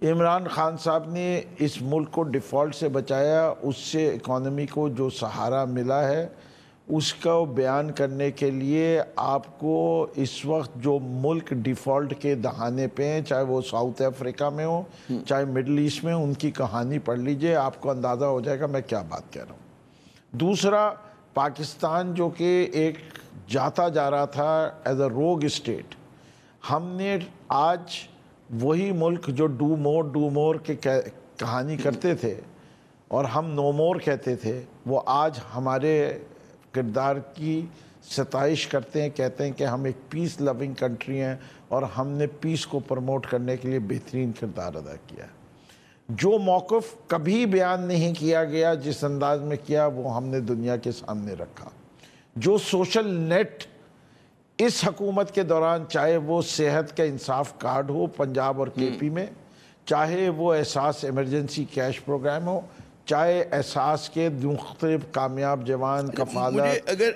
Speaker 3: عمران خان صاحب نے اس ملک کو ڈیفالٹ سے بچایا، اس سے اکانومی کو جو سہارا ملا ہے اس کا بیان کرنے کے لیے آپ کو اس وقت جو ملک ڈیفالٹ کے دہانے پہ ہیں، چاہے وہ ساؤتھ افریقہ میں ہو چاہے مڈل ایسٹ میں، ان کی کہانی پڑھ لیجئے، آپ کو اندازہ ہو جائے گا میں کیا بات کہہ رہا ہوں۔ دوسرا، پاکستان جو کہ ایک جاتا جا رہا تھا ایز اے روگ اسٹیٹ، ہم نے آج وہی ملک جو ڈو مور کے کہانی کرتے تھے اور ہم نو مور کہتے تھے، وہ آج ہمارے کردار کی ستائش کرتے ہیں، کہتے ہیں کہ ہم ایک پیس لونگ کنٹری ہیں اور ہم نے پیس کو پروموٹ کرنے کے لیے بہترین کردار ادا کیا ہے۔ جو موقف کبھی بیان نہیں کیا گیا جس انداز میں کیا، وہ ہم نے دنیا کے سامنے رکھا۔ جو سوشل نیٹ اس حکومت کے دوران، چاہے وہ صحت کا انصاف کارڈ ہو پنجاب اور کے پی میں، چاہے وہ احساس ایمرجنسی کیش پروگرام ہو، چاہے احساس کے مختلف کامیاب جوان کفالت،
Speaker 1: اگر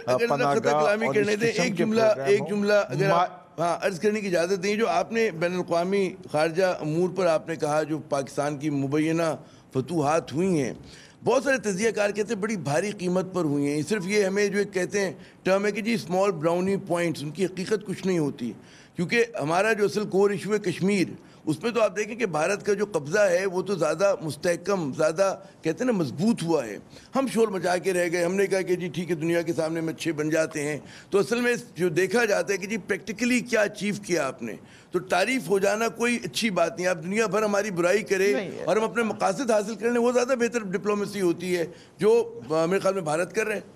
Speaker 1: کلامی کرنے دیں ایک جملہ اگر عرض کرنے کی اجازت دیں، جو آپ نے بین الاقوامی خارجہ امور پر آپ نے کہا جو پاکستان کی مبینہ فتوحات ہوئی ہیں، بہت سارے تجزیہ کار کہتے ہیں بڑی بھاری قیمت پر ہوئی ہیں۔ صرف یہ ہمیں جو ایک کہتے ہیں ٹرم ہے کہ جی اسمال براؤنی پوائنٹس، ان کی حقیقت کچھ نہیں ہوتی، کیونکہ ہمارا جو اصل کور ایشو ہے کشمیر، اس میں تو آپ دیکھیں کہ بھارت کا جو قبضہ ہے وہ تو زیادہ مستحکم، زیادہ کہتے ہیں نا مضبوط ہوا ہے۔ ہم شور مچا کے رہ گئے، ہم نے کہا کہ جی ٹھیک ہے دنیا کے سامنے ہم اچھے بن جاتے ہیں، تو اصل میں جو دیکھا جاتا ہے کہ جی پریکٹیکلی کیا اچیو کیا آپ نے، تو تعریف ہو جانا کوئی اچھی بات نہیں۔ آپ دنیا بھر ہماری برائی کرے اور ہم اپنے مقاصد حاصل کرنے، وہ زیادہ بہتر ڈپلومیسی ہوتی ہے جو میرے خیال میں بھارت کر رہے ہیں۔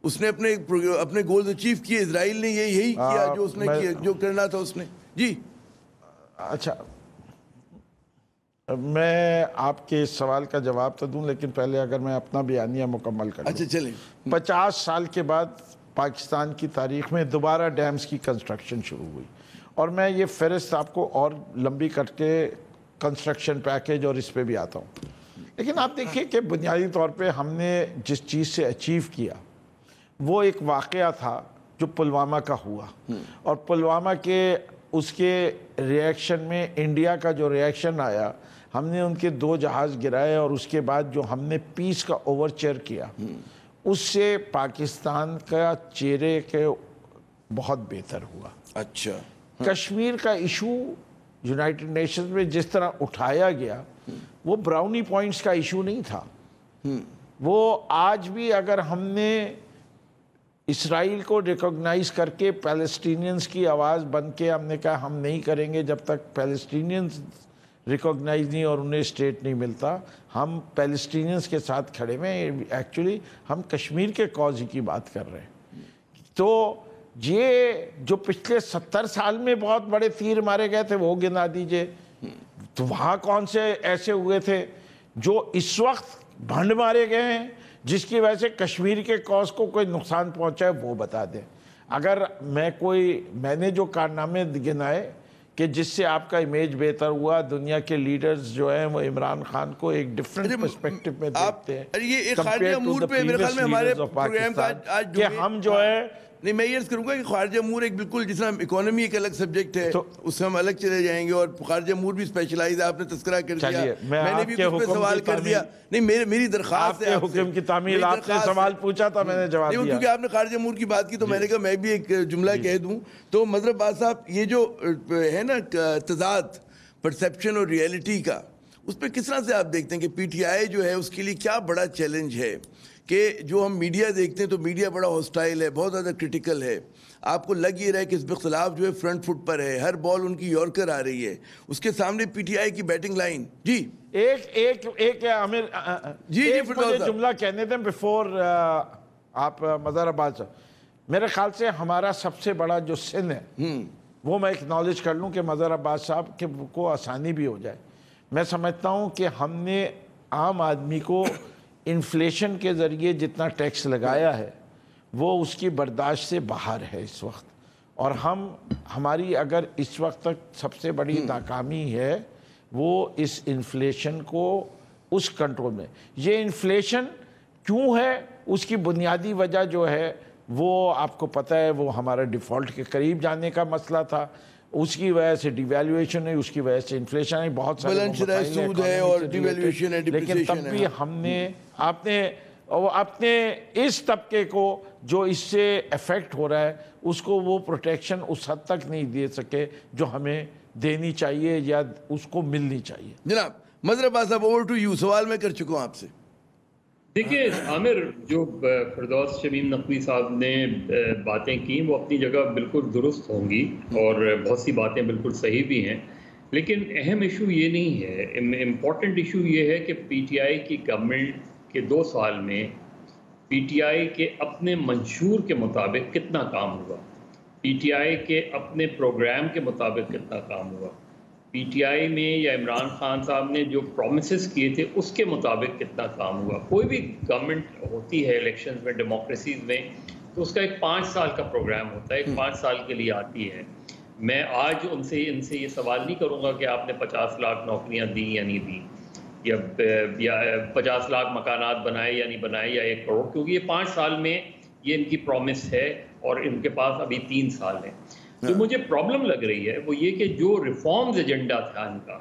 Speaker 1: اس نے اپنے گولز اچیو کیے، اسرائیل نے یہی کیا جو اس نے کیا، جو کرنا تھا اس نے۔ جی
Speaker 3: اچھا، میں آپ کے سوال کا جواب تو دوں، لیکن پہلے اگر میں اپنا بیانیہ مکمل کر لوں۔
Speaker 1: اچھا چلیں۔
Speaker 3: 50 سال کے بعد پاکستان کی تاریخ میں دوبارہ ڈیمز کی کنسٹرکشن شروع ہوئی، اور میں یہ فہرست آپ کو اور لمبی کر کے کنسٹرکشن پیکیج اور اس پہ بھی آتا ہوں، لیکن آپ دیکھیں کہ بنیادی طور پہ ہم نے جس چیز سے اچیو کیا وہ ایک واقعہ تھا جو پلوامہ کا ہوا، اور پلوامہ کے اس کے ریئیکشن میں انڈیا کا جو ریئیکشن آیا، ہم نے ان کے 2 جہاز گرائے، اور اس کے بعد جو ہم نے پیس کا اوورچر کیا، اس سے پاکستان کا چہرے کے بہت بہتر ہوا۔
Speaker 1: اچھا،
Speaker 3: کشمیر کا ایشو یونائٹڈ نیشنز میں جس طرح اٹھایا گیا، وہ براؤنی پوائنٹس کا ایشو نہیں تھا۔ وہ آج بھی اگر ہم نے اسرائیل کو ریکوگنائز کر کے پیلسٹینینز کی آواز بن کے ہم نے کہا ہم نہیں کریں گے جب تک پیلسٹینینز ریکوگنائز نہیں اور انہیں اسٹیٹ نہیں ملتا، ہم پیلسٹینینز کے ساتھ کھڑے ہوئے ہیں۔ ایکچولی ہم کشمیر کے کاز کی بات کر رہے ہیں۔ تو یہ جو پچھلے 70 سال میں بہت بڑے تیر مارے گئے تھے وہ گنا دیجئے، تو وہاں کون سے ایسے ہوئے تھے جو اس وقت بھنڈ مارے گئے ہیں جس کی وجہ سے کشمیر کے کاز کو کوئی نقصان پہنچا ہے، وہ بتا دیں۔ اگر میں نے جو کارنامے گنائے کہ جس سے آپ کا امیج بہتر ہوا، دنیا کے لیڈرز جو ہیں وہ عمران خان کو ایک ڈیفرنٹ پرسپیکٹو میں دیکھتے ہیں،
Speaker 1: یہ ایک خارجہ امور پہ میرے خیال میں ہمارے پروگرام کا آج
Speaker 3: کہ ہم جو ہے
Speaker 1: نہیں، میں یہ عرض کروں گا کہ خارجہ امور ایک بالکل جس طرح اکانومی ایک الگ سبجیکٹ ہے، اس سے ہم الگ چلے جائیں گے، اور خارجہ امور بھی اسپیشلائز ہے، آپ نے تذکرہ کر دیا، میں نے بھی کچھ پہ سوال کر دیا۔ نہیں، میری درخواست ہے
Speaker 3: آپ کے حکم کی تعمیل، آپ نے سوال پوچھا تھا میں نے جواب دیا،
Speaker 1: کیونکہ آپ نے خارجہ امور کی بات کی تو میں نے کہا میں بھی ایک جملہ کہہ دوں۔ تو مظہر عباس صاحب، یہ جو ہے نا تضاد پرسیپشن اور ریئلٹی کا، اس پہ کس طرح سے آپ دیکھتے ہیں کہ پی ٹی آئی جو ہے اس کے لیے کیا بڑا چیلنج ہے کہ جو ہم میڈیا دیکھتے ہیں تو میڈیا بڑا ہاسٹائل ہے، بہت زیادہ کرٹیکل ہے، آپ کو لگ یہ رہا ہے کہ اس اختلاف جو ہے فرنٹ فٹ پر ہے، ہر بال ان کی یورکر آ رہی ہے، اس کے سامنے پی ٹی آئی کی بیٹنگ لائن۔ جی
Speaker 3: ایک عامر مجھے جملہ کہنے دیں بیفور آپ مظہر عباس صاحب۔ میرے خیال سے ہمارا سب سے بڑا جو سن ہے وہ میں اکنالج کر لوں کہ مظہر عباس صاحب کہ کو آسانی بھی ہو جائے، میں سمجھتا ہوں کہ ہم نے عام آدمی کو انفلیشن کے ذریعے جتنا ٹیکس لگایا ہے وہ اس کی برداشت سے باہر ہے اس وقت، اور ہماری اگر اس وقت تک سب سے بڑی ناکامی ہے وہ اس انفلیشن کو اس کنٹرول میں۔ یہ انفلیشن کیوں ہے، اس کی بنیادی وجہ جو ہے وہ آپ کو پتہ ہے، وہ ہمارا ڈیفالٹ کے قریب جانے کا مسئلہ تھا، اس کی وجہ سے ڈیویلیویشن ہے, اس کی وجہ سے انفلیشن ہے, بہت سارے
Speaker 1: بلند شرح سود ہے اور ڈیویلیویشن ہے,
Speaker 3: لیکن تب بھی ہم نے اپنے اس طبقے کو جو اس سے افیکٹ ہو رہا ہے اس کو وہ پروٹیکشن اس حد تک نہیں دے سکے جو ہمیں دینی چاہیے یا اس کو ملنی چاہیے.
Speaker 1: جناب مظہر عباس صاحب, اوور ٹو یو. سوال میں کر چکا ہوں آپ سے.
Speaker 2: دیکھیے عامر, جو فردوس شمیم نقوی صاحب نے باتیں کی وہ اپنی جگہ بالکل درست ہوں گی اور بہت سی باتیں بالکل صحیح بھی ہیں, لیکن اہم ایشو یہ نہیں ہے. امپورٹنٹ ایشو یہ ہے کہ پی ٹی آئی کی گورنمنٹ کے 2 سال میں پی ٹی آئی کے اپنے منشور کے مطابق کتنا کام ہوا, پی ٹی آئی کے اپنے پروگرام کے مطابق کتنا کام ہوا, پی ٹی آئی میں یا عمران خان صاحب نے جو پرومسز کیے تھے اس کے مطابق کتنا کام ہوا. کوئی بھی گورنمنٹ ہوتی ہے الیکشنز میں, ڈیموکریسیز میں, تو اس کا ایک 5 سال کا پروگرام ہوتا ہے, ایک 5 سال کے لیے آتی ہے. میں آج ان سے یہ سوال نہیں کروں گا کہ آپ نے 50 لاکھ نوکریاں دیں یا نہیں دیں, یا 50 لاکھ مکانات بنائے یا نہیں بنائے, یا 1 کروڑ, کیونکہ یہ 5 سال میں یہ ان کی پرومس ہے اور ان کے پاس ابھی 3 سال ہیں. جو مجھے پرابلم لگ رہی ہے وہ یہ کہ جو ریفارمز ایجنڈا تھا ان کا,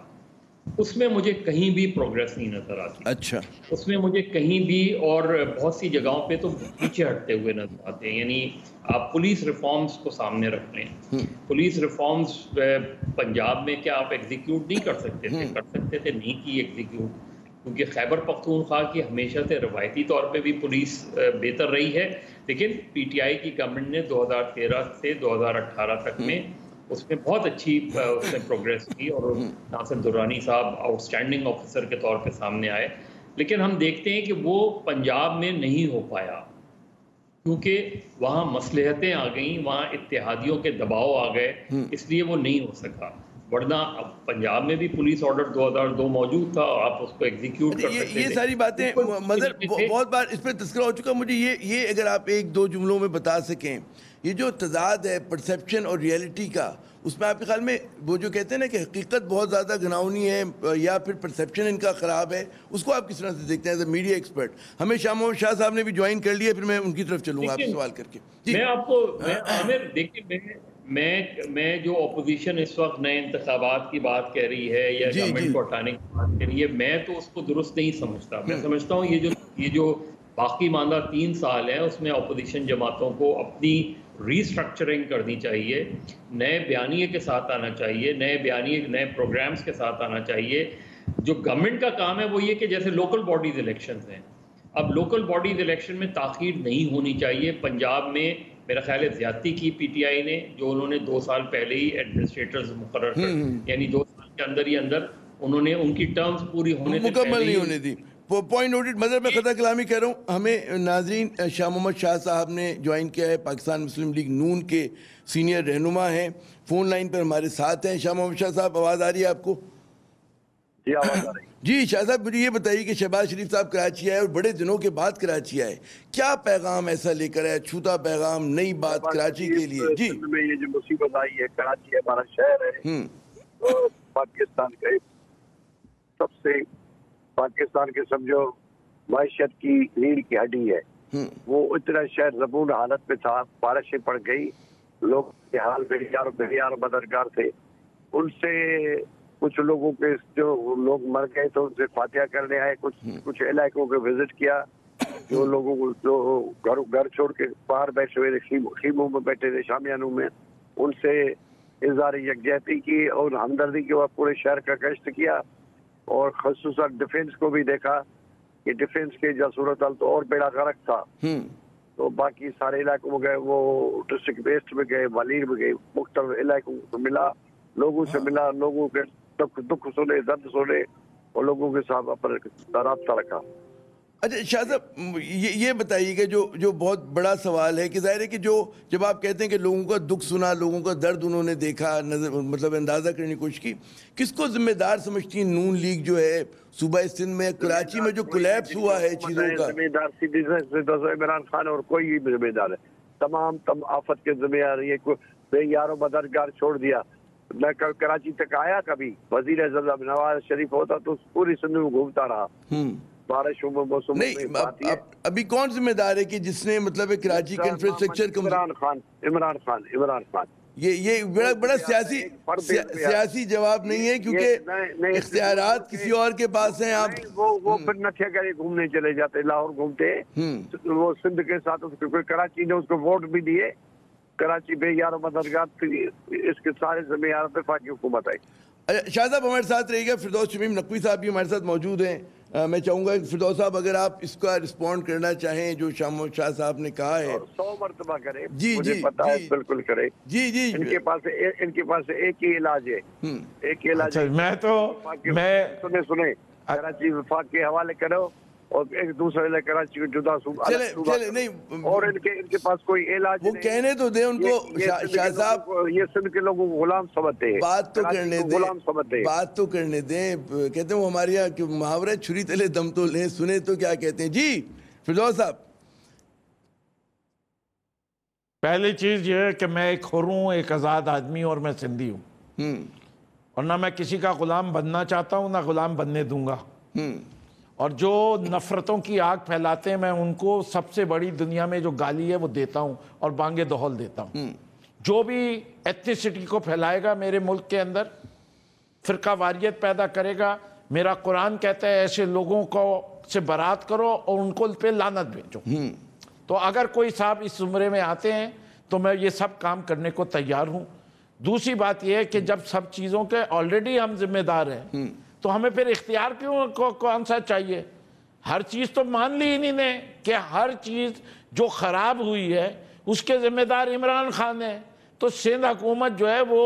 Speaker 2: اس میں مجھے کہیں بھی پروگریس نہیں نظر آتی.
Speaker 1: اچھا,
Speaker 2: اس میں مجھے کہیں بھی, اور بہت سی جگہوں پہ تو پیچھے ہٹتے ہوئے نظر آتے ہیں. یعنی آپ پولیس ریفارمز کو سامنے رکھ لیں, پولیس ریفارمز پنجاب میں کیا آپ ایگزیکیوٹ نہیں کر سکتے تھے؟ کر سکتے تھے, نہیں کی ایگزیکیوٹ, کیونکہ خیبر پختونخوا کی ہمیشہ سے روایتی طور پہ بھی پولیس بہتر رہی ہے, لیکن پی ٹی آئی کی گورنمنٹ نے 2013 سے 2018 تک میں اس میں بہت اچھی اس نے پروگریس کی, اور ناصر درانی صاحب آؤٹ اسٹینڈنگ آفیسر کے طور پہ سامنے آئے. لیکن ہم دیکھتے ہیں کہ وہ پنجاب میں نہیں ہو پایا, کیونکہ وہاں مصلحتیں آ گئیں, وہاں اتحادیوں کے دباؤ آ گئے, اس لیے وہ نہیں ہو سکا. ورنہ اب پنجاب میں بھی پولیس آرڈر 2002 موجود تھا, آپ اس کو ایگزیکیوٹ کر سکتے تھے.
Speaker 1: یہ ساری باتیں مظہر بہت بار اس پہ تذکرہ ہو چکا. مجھے یہ اگر آپ 1-2 جملوں میں بتا سکیں, یہ جو تضاد ہے پرسیپشن اور ریئلٹی کا, اس میں آپ کے خیال میں وہ جو کہتے ہیں نا کہ حقیقت بہت زیادہ گھناؤنی ہے یا پھر پرسیپشن ان کا خراب ہے, اس کو آپ کس طرح سے دیکھتے ہیں ایز اے میڈیا ایکسپرٹ؟ ہمیں شاہ محمد شاہ صاحب نے بھی جوائن کر لیا, پھر میں ان کی طرف چلوں گا آپ سے سوال کر کے.
Speaker 2: میں آپ کو عامر دیکھیں, میں جو اپوزیشن اس وقت نئے انتخابات کی بات کہہ رہی ہے یا گورنمنٹ کو ہٹانے کی بات کہہ رہی ہے, میں تو اس کو درست نہیں سمجھتا. میں سمجھتا ہوں یہ جو باقی ماندہ 3 سال ہیں اس میں اپوزیشن جماعتوں کو اپنی ریسٹرکچرنگ کرنی چاہیے, نئے بیانیے کے ساتھ آنا چاہیے, نئے پروگرامز کے ساتھ آنا چاہیے. جو گورنمنٹ کا کام ہے وہ یہ کہ جیسے لوکل باڈیز الیکشنز ہیں, اب لوکل باڈیز الیکشن میں تاخیر نہیں ہونی چاہیے. پنجاب میں میرا خیال ہے زیادتی کی پی ٹی آئی نے, جو انہوں نے 2 سال پہلے ہی ایڈمنسٹریٹرز مقرر کر, یعنی 2 سال کے اندر ہی اندر انہوں نے ان کی ٹرمز پوری ہونے سے
Speaker 1: مکمل نہیں ہونے دی. Point noted. مظہر میں خطا کلامی کہہ رہا ہوں. ہمیں ناظرین شاہ محمد شاہ صاحب نے جوائن کیا ہے, پاکستان مسلم لیگ نون کے سینئر رہنما ہیں, فون لائن پر ہمارے ساتھ ہیں. شاہ محمد شاہ صاحب, آواز آ رہی ہے آپ کو؟
Speaker 5: جی آواز آ رہی ہے.
Speaker 1: جی شاہ صاحب, مجھے یہ بتائیے کہ شہباز شریف صاحب کراچی آئے اور بڑے دنوں کے بعد کراچی آئے, کیا پیغام ایسا لے کر آئے, چھوٹا پیغام, نئی بات کراچی کے لیے؟ جی,
Speaker 5: میں یہ جو مصیبت آئی ہے, کراچی ہمارا شہر ہے, پاکستان کا سب سے, پاکستان کے سمجھو معیشت کی ریڑھ کی ہڈی ہے. وہ اتنا شہر زبون حالت میں تھا, بارشیں پڑ گئی, لوگ کے حال بہیار مددگار تھے. ان سے کچھ لوگوں کے جو لوگ مر گئے تو ان سے فاتحہ کرنے آئے, کچھ علاقوں کو وزٹ کیا, جو لوگوں کو جو گھر چھوڑ کے باہر بیٹھے ہوئے خیموں میں بیٹھے تھے, شامیانوں میں, ان سے اظہار یکجہتی کی اور ہمدردی کے بعد پورے شہر کا گشت کیا, اور خصوصاً ڈیفنس کو بھی دیکھا کہ ڈیفنس کے جو صورتحال تو اور بیڑا غرق تھا. تو باقی سارے علاقوں میں گئے, وہ ڈسٹرکٹ ویسٹ میں گئے, والیر میں گئے, مختلف علاقوں کو ملا, لوگوں سے ملا, لوگوں کے دکھ سنے, درد سنے, اور لوگوں کے ساتھ اپنا رابطہ رکھا.
Speaker 1: اچھا شاہ صاحب, یہ بتائیے کہ جو بہت بڑا سوال ہے کہ ظاہر ہے کہ جب آپ کہتے ہیں کہ لوگوں کا دکھ سنا, لوگوں کا درد انہوں نے دیکھا, مطلب اندازہ کرنے کی کوشش کی, کس کو ذمہ دار سمجھتی ہیں نون لیگ جو ہے صوبہ سندھ میں, کراچی میں جو کولیپس ہوا ہے چیزوں کا؟
Speaker 5: ذمہ دار سیدھی سے عمران خان اور کوئی بھی ذمہ دار ہے, تمام آفت کے ذمہ دار. یہ بے یار و مددگار چھوڑ دیا. میں کراچی تک آیا, کبھی وزیر اعظم نواز شریف ہوتا تو پوری سندھ میں گھومتا رہا. بارشوں میں, موسم میں.
Speaker 1: ابھی کون ذمہ دار ہے کہ جس نے مطلب کراچی کے انفراسٹرکچر کو؟
Speaker 5: عمران خان.
Speaker 1: یہ بڑا سیاسی جواب نہیں ہے، کیونکہ اختیارات کسی اور کے پاس ہیں. آپ
Speaker 5: وہ پھر نتھیا کرے گھومنے چلے جاتے، لاہور گھومتے، وہ سندھ کے ساتھ کراچی نے اس کو ووٹ بھی دیے، کراچی پہ یار مددگار اس کے سارے زمیان پہ وفاقی حکومت آئی.
Speaker 1: شاہ صاحب ہمارے ساتھ رہے گا. فردوس شمیم نقوی صاحب بھی ہمارے ساتھ موجود ہیں. میں چاہوں گا فردوس صاحب اگر آپ اس کا رسپونڈ کرنا چاہیں جو شاہ محمد شاہ صاحب نے کہا ہے.
Speaker 5: 100 مرتبہ کرے،
Speaker 1: جی
Speaker 5: مجھے پتا ہے، بالکل کرے.
Speaker 1: جی
Speaker 5: ان کے پاس ایک ہی علاج ہے، ایک ہی علاج ہے.
Speaker 3: میں
Speaker 5: سنیں کراچی وفاق کے حوالے کرو اور ایک دوسرے کراچی کو جدا
Speaker 1: چلے نہیں،
Speaker 5: اور ان کے پاس کوئی علاج
Speaker 1: وہ کہنے تو دیں ان کو. شاہ صاحب
Speaker 5: یہ سندھ کے لوگوں کو غلام سمجھتے ہیں،
Speaker 1: بات تو کرنے دیں،
Speaker 5: غلام سمجھتے ہیں،
Speaker 1: بات تو کرنے دیں. کہتے ہیں وہ ہمارے یہاں محاورہ چھری تلے دم تو لیں، سنے تو کیا کہتے ہیں. جی فردوس صاحب.
Speaker 3: پہلی چیز یہ ہے کہ میں ایک حر ہوں، ایک آزاد آدمی، اور میں سندھی ہوں، اور نہ میں کسی کا غلام بننا چاہتا ہوں، نہ غلام بننے دوں گا. اور جو نفرتوں کی آگ پھیلاتے ہیں میں ان کو سب سے بڑی دنیا میں جو گالی ہے وہ دیتا ہوں اور بانگے دہل دیتا ہوں. جو بھی ایتھنیسٹی کو پھیلائے گا میرے ملک کے اندر، فرقہ واریت پیدا کرے گا، میرا قرآن کہتا ہے ایسے لوگوں کو سے برات کرو اور ان کو پہ لعنت بھیجو. تو اگر کوئی صاحب اس زمرے میں آتے ہیں تو میں یہ سب کام کرنے کو تیار ہوں. دوسری بات یہ ہے کہ جب سب چیزوں کے آلریڈی ہم ذمہ دار ہیں تو ہمیں پھر اختیار کون سا چاہیے؟ ہر چیز تو مان لی انہی نے کہ ہر چیز جو خراب ہوئی ہے اس کے ذمہ دار عمران خان ہے. تو سندھ حکومت جو ہے وہ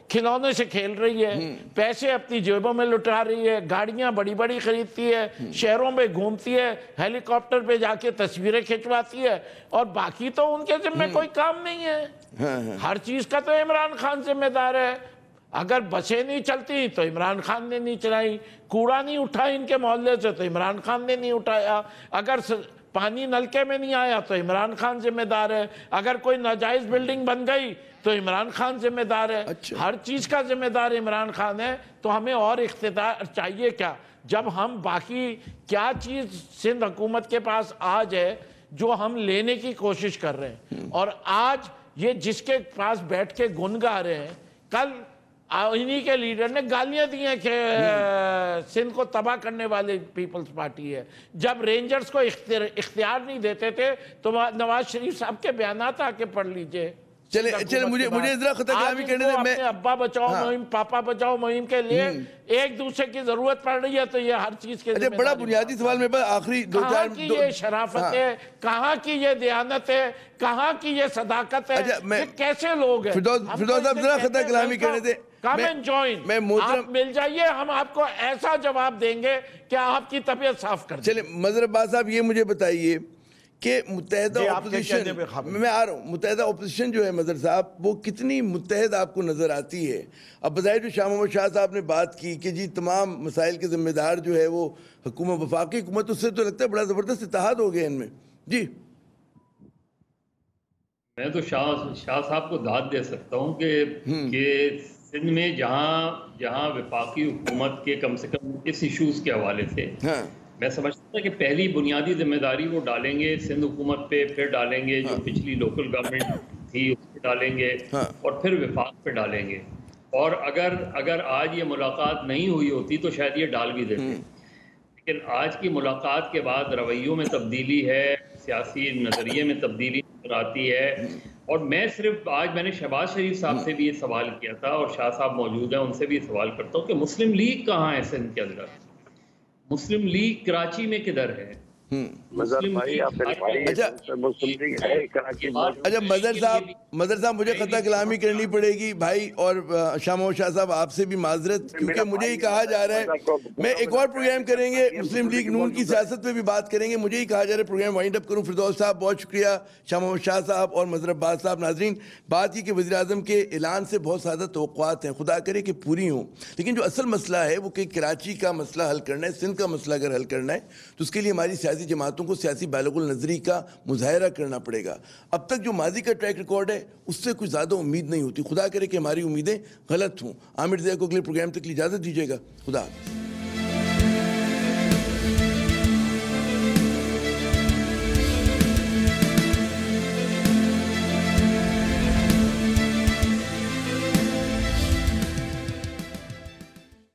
Speaker 3: کھلونے سے کھیل رہی ہے، پیسے اپنی جیبوں میں لٹا رہی ہے، گاڑیاں بڑی بڑی خریدتی ہے، شہروں میں گھومتی ہے، ہیلی کاپٹر پہ جا کے تصویریں کھنچواتی ہے، اور باقی تو ان کے ذمہ کوئی کام نہیں ہے. ہر چیز کا تو عمران خان ذمہ دار ہے. اگر بسیں نہیں چلتی تو عمران خان نے نہیں چلائی، کوڑا نہیں اٹھا ان کے محلے سے تو عمران خان نے نہیں اٹھایا، اگر پانی نلکے میں نہیں آیا تو عمران خان ذمہ دار ہے، اگر کوئی ناجائز بلڈنگ بن گئی تو عمران خان ذمہ دار ہے. ہر چیز کا ذمہ دار عمران خان ہے. تو ہمیں اور اقتدار چاہیے کیا جب ہم باقی کیا چیز سندھ حکومت کے پاس آج ہے جو ہم لینے کی کوشش کر رہے ہیں. اور آج یہ جس کے پاس بیٹھ کے گن گا رہے ہیں، کل انہی کے لیڈر نے گالیاں دی ہیں کہ سندھ کو تباہ کرنے والے پیپلز پارٹی ہے. جب رینجرز کو اختیار نہیں دیتے تھے تو نواز شریف صاحب کے بیانات آ کے پڑھ لیجئے.
Speaker 1: چلے مجھے ذرا خطہ کلامی کرنے دیں. میں
Speaker 5: ابا بچاؤ مہم، پاپا بچاؤ مہم کے لیے ایک دوسرے کی ضرورت پڑ رہی ہے تو یہ ہر چیز کے ذمہ
Speaker 1: بڑا بنیادی سوال میں آخری دو چار،
Speaker 5: کہاں کی یہ شرافت ہے، کہاں کی یہ دیانت ہے، کہاں کی یہ صداقت ہے، یہ کیسے لوگ ہیں.
Speaker 1: فردوس صاحب ذرا خطہ کلامی کرنے دیں.
Speaker 5: کم اینڈ جوائن، آپ مل جائیے، ہم آپ کو ایسا جواب دیں گے کہ آپ کی طبیعت صاف کر دیں.
Speaker 1: چلیں مظہر عباس صاحب یہ مجھے بتائیے کہ متحدہ اپوزیشن، میں آ رہا ہوں، متحدہ اپوزیشن جو ہے مظہر صاحب وہ کتنی متحد آپ کو نظر آتی ہے؟ اب بظاہر جو شاہ محمد شاہ صاحب نے بات کی کہ جی تمام مسائل کے ذمہ دار جو ہے وہ حکومت، وفاقی حکومت، اس سے تو لگتا ہے بڑا زبردست اتحاد ہو گیا ان میں. جی
Speaker 2: میں تو شاہ صاحب کو داد دے سکتا ہوں کہ سندھ میں جہاں وفاقی حکومت کے کم سے کم اس ایشوز کے حوالے سے میں سمجھتا تھا کہ پہلی بنیادی ذمہ داری وہ ڈالیں گے سندھ حکومت پہ، پھر ڈالیں گے جو پچھلی لوکل گورنمنٹ تھی اس پہ ڈالیں گے، اور پھر وفاق پہ ڈالیں گے. اور اگر آج یہ ملاقات نہیں ہوئی ہوتی تو شاید یہ ڈال بھی دیتے. لیکن آج کی ملاقات کے بعد رویوں میں تبدیلی ہے، سیاسی نظریے میں تبدیلی نظر آتی ہے. اور میں نے شہباز شریف صاحب سے بھی یہ سوال کیا تھا، اور شاہ صاحب موجود ہیں، ان سے بھی یہ سوال کرتا ہوں کہ مسلم لیگ کہاں ہے سندھ کے اندر؟ مسلم لیگ کراچی میں کدھر ہے؟
Speaker 1: اچھا مظہر صاحب مجھے خطہ کلامی کرنی پڑے گی بھائی، اور شاہ محمد شاہ صاحب آپ سے بھی معذرت، کیونکہ مجھے ہی کہا جا رہا ہے میں ایک اور پروگرام کریں گے، مسلم لیگ نون کی سیاست پہ بھی بات کریں گے، مجھے ہی کہا جا رہا ہے پروگرام وائنڈ اپ کروں. فردوس صاحب بہت شکریہ، شاہ محمد شاہ صاحب اور مظہر عباس صاحب. ناظرین بات یہ کہ وزیر اعظم کے اعلان سے بہت زیادہ توقعات ہیں، خدا کرے کہ پوری ہوں، لیکن جو اصل مسئلہ ہے وہ کہ کراچی کا مسئلہ حل کرنا ہے، سندھ کا مسئلہ اگر حل کرنا ہے تو اس کے لیے ہماری سیاسی جماعتوں کو سیاسی بالغ النظری کا مظاہرہ کرنا پڑے گا. اب تک جو ماضی کا ٹریک ریکارڈ ہے اس سے کوئی زیادہ امید نہیں ہوتی. خدا کرے کہ ہماری امیدیں غلط ہوں. عامر ضیاء کو اگلے پروگرام تک اجازت دیجیے گا. خدا حافظ.